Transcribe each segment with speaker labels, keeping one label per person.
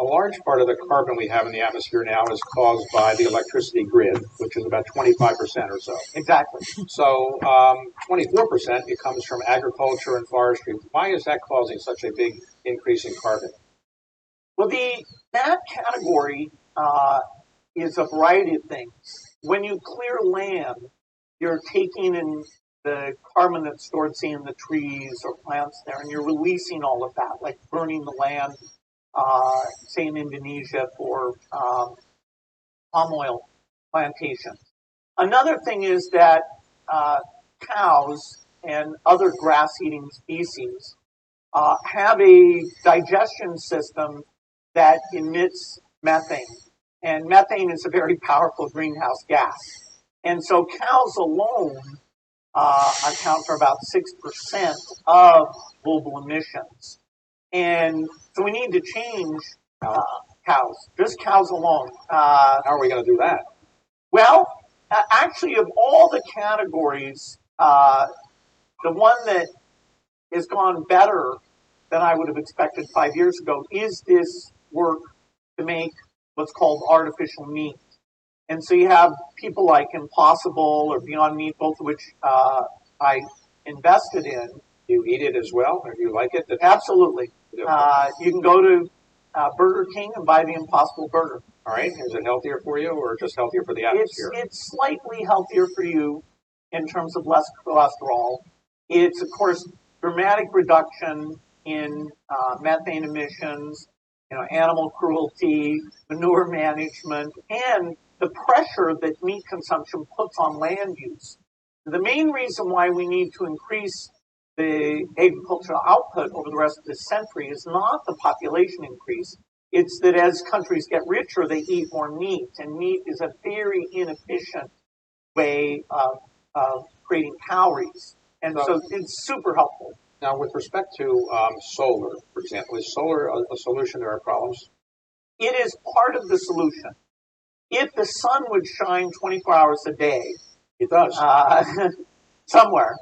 Speaker 1: a large part of the carbon we have in the atmosphere now is caused by the electricity grid, which is about 25% or so.
Speaker 2: Exactly.
Speaker 1: So 24% it comes from agriculture and forestry. Why is that causing such a big increase in carbon?
Speaker 2: Well, that category is a variety of things. When you clear land, you're taking in the carbon that's stored, say, in the trees or plants there, and you're releasing all of that, like burning the land, say in Indonesia for palm oil plantations. Another thing is that cows and other grass-eating species have a digestion system that emits methane. And methane is a very powerful greenhouse gas. And so cows alone account for about 6% of global emissions. And so we need to change cows, just cows alone.
Speaker 1: How are we going to do that?
Speaker 2: Well, actually, of all the categories, the one that has gone better than I would have expected 5 years ago is this work to make what's called artificial meat. And so you have people like Impossible or Beyond Meat, both of which I invested in.
Speaker 1: Do you eat it as well, or do you like it?
Speaker 2: Absolutely. You can go to BurgerKing and buy the Impossible Burger.
Speaker 1: All right. Is it healthier for you or just healthier for the atmosphere?
Speaker 2: It's slightly healthier for you in terms of less cholesterol. It's, of course, dramatic reduction in methane emissions, animal cruelty, manure management, and the pressure that meat consumption puts on land use. The main reason why we need to increase the agricultural output over the rest of this century is not the population increase. It's that as countries get richer, they eat more meat, and meat is a very inefficient way of creating calories. And so it's super helpful.
Speaker 1: Now, with respect to solar, for example, is solar a solution to our problems?
Speaker 2: It is part of the solution. If the sun would shine 24 hours a day,
Speaker 1: it does
Speaker 2: somewhere,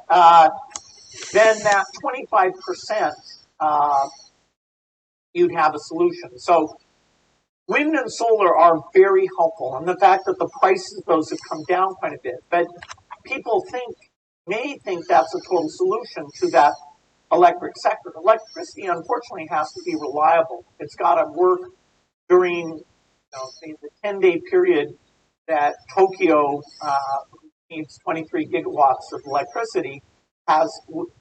Speaker 2: then that 25%, you'd have a solution. So wind and solar are very helpful, and the fact that the prices of those have come down quite a bit. But people may think that's a total solution to that electric sector. Electricity, unfortunately, has to be reliable. It's got to work during the 10-day period that Tokyo needs 23 gigawatts of electricity.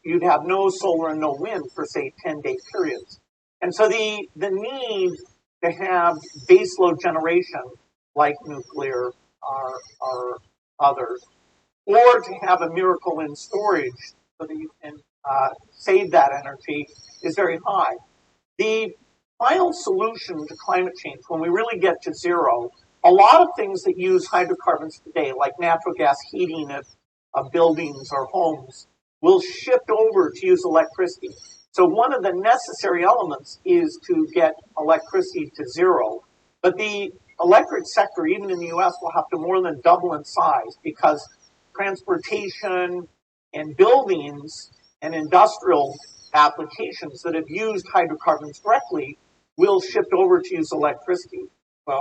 Speaker 2: You'd have no solar and no wind for, say, 10-day periods. And so the need to have baseload generation, like nuclear or others, or to have a miracle in storage so that you can save that energy is very high. The final solution to climate change, when we really get to zero, a lot of things that use hydrocarbons today, like natural gas heating of buildings or homes, will shift over to use electricity. So one of the necessary elements is to get electricity to zero. But the electric sector, even in the U.S., will have to more than double in size because transportation and buildings and industrial applications that have used hydrocarbons directly will shift over to use electricity.
Speaker 1: Well,